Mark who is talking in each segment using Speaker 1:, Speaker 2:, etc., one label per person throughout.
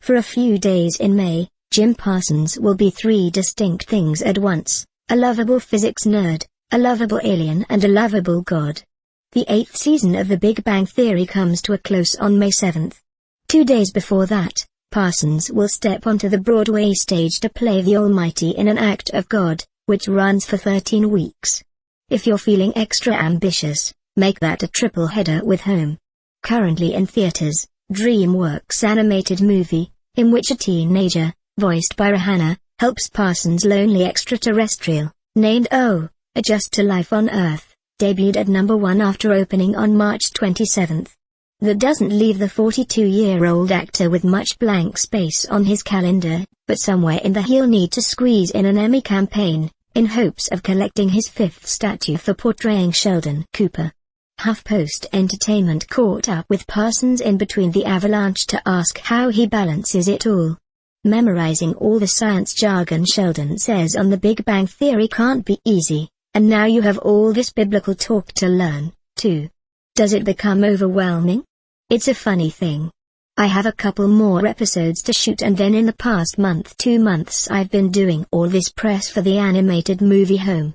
Speaker 1: For a few days in May, Jim Parsons will be three distinct things at once: a lovable physics nerd, a lovable alien, and a lovable god. The 8th season of The Big Bang Theory comes to a close on May 7th. 2 days before that, Parsons will step onto the Broadway stage to play the Almighty in An Act of God, which runs for 13 weeks. If you're feeling extra ambitious, make that a triple header with Home. Currently in theaters, DreamWorks' animated movie, in which a teenager, voiced by Rihanna, helps Parsons' lonely extraterrestrial, named Oh, adjust to life on Earth, debuted at number 1 after opening on March 27. That doesn't leave the 42-year-old actor with much blank space on his calendar, but somewhere in there he'll need to squeeze in an Emmy campaign, in hopes of collecting his 5th statue for portraying Sheldon Cooper. HuffPost Entertainment caught up with Parsons in between the avalanche to ask how he balances it all. Memorizing all the science jargon Sheldon says on The Big Bang Theory can't be easy, and now you have all this biblical talk to learn, too. Does it become overwhelming? It's a funny thing. I have a couple more episodes to shoot, and then in the past 2 months I've been doing all this press for the animated movie Home.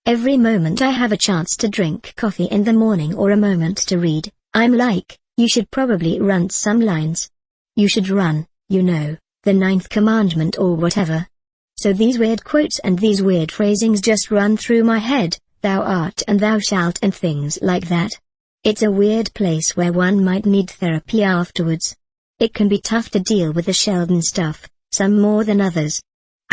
Speaker 1: Every moment I have a chance to drink coffee in the morning or a moment to read, I'm like, you should probably run some lines. You should run, the 9th commandment or whatever. So these weird quotes and these weird phrasings just run through my head, thou art and thou shalt and things like that. It's a weird place where one might need therapy afterwards. It can be tough to deal with the Sheldon stuff, some more than others.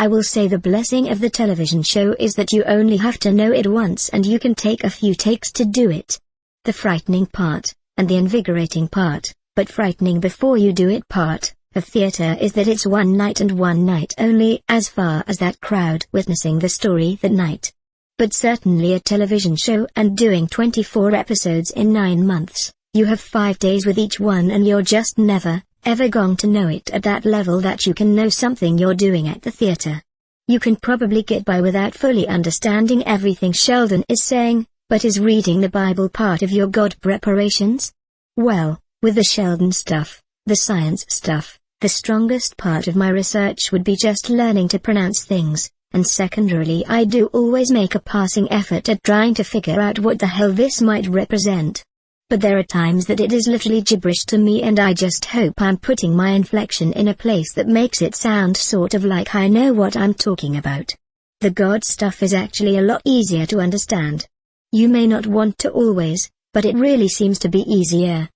Speaker 1: I will say the blessing of the television show is that you only have to know it once and you can take a few takes to do it. The frightening part, and the invigorating part, but frightening before you do it part, of theater is that it's one night and one night only as far as that crowd witnessing the story that night. But certainly a television show and doing 24 episodes in 9 months, you have 5 days with each one and you're just never, ever going to know it at that level that you can know something you're doing at the theater. You can probably get by without fully understanding everything Sheldon is saying, but is reading the Bible part of your God preparations? Well, with the Sheldon stuff, the science stuff, the strongest part of my research would be just learning to pronounce things. And secondarily, I do always make a passing effort at trying to figure out what the hell this might represent. But there are times that it is literally gibberish to me and I just hope I'm putting my inflection in a place that makes it sound sort of like I know what I'm talking about. The God stuff is actually a lot easier to understand. You may not want to always, but it really seems to be easier.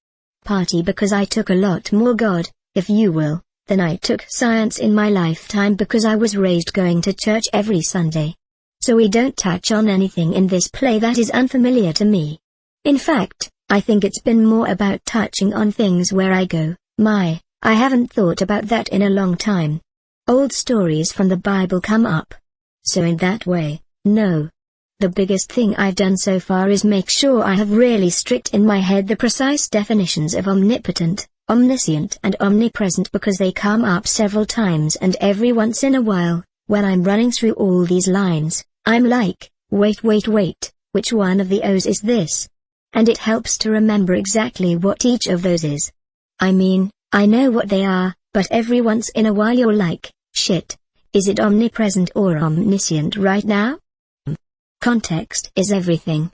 Speaker 1: Partly because I took a lot more God, if you will, than I took science in my lifetime because I was raised going to church every Sunday. So we don't touch on anything in this play that is unfamiliar to me. In fact, I think it's been more about touching on things where I go, I haven't thought about that in a long time. Old stories from the Bible come up. So in that way, no. The biggest thing I've done so far is make sure I have really strict in my head the precise definitions of omnipotent, omniscient and omnipresent because they come up several times, and every once in a while, when I'm running through all these lines, I'm like, wait, which one of the O's is this? And it helps to remember exactly what each of those is. I mean, I know what they are, but every once in a while you're like, shit, is it omnipresent or omniscient right now? Context is everything.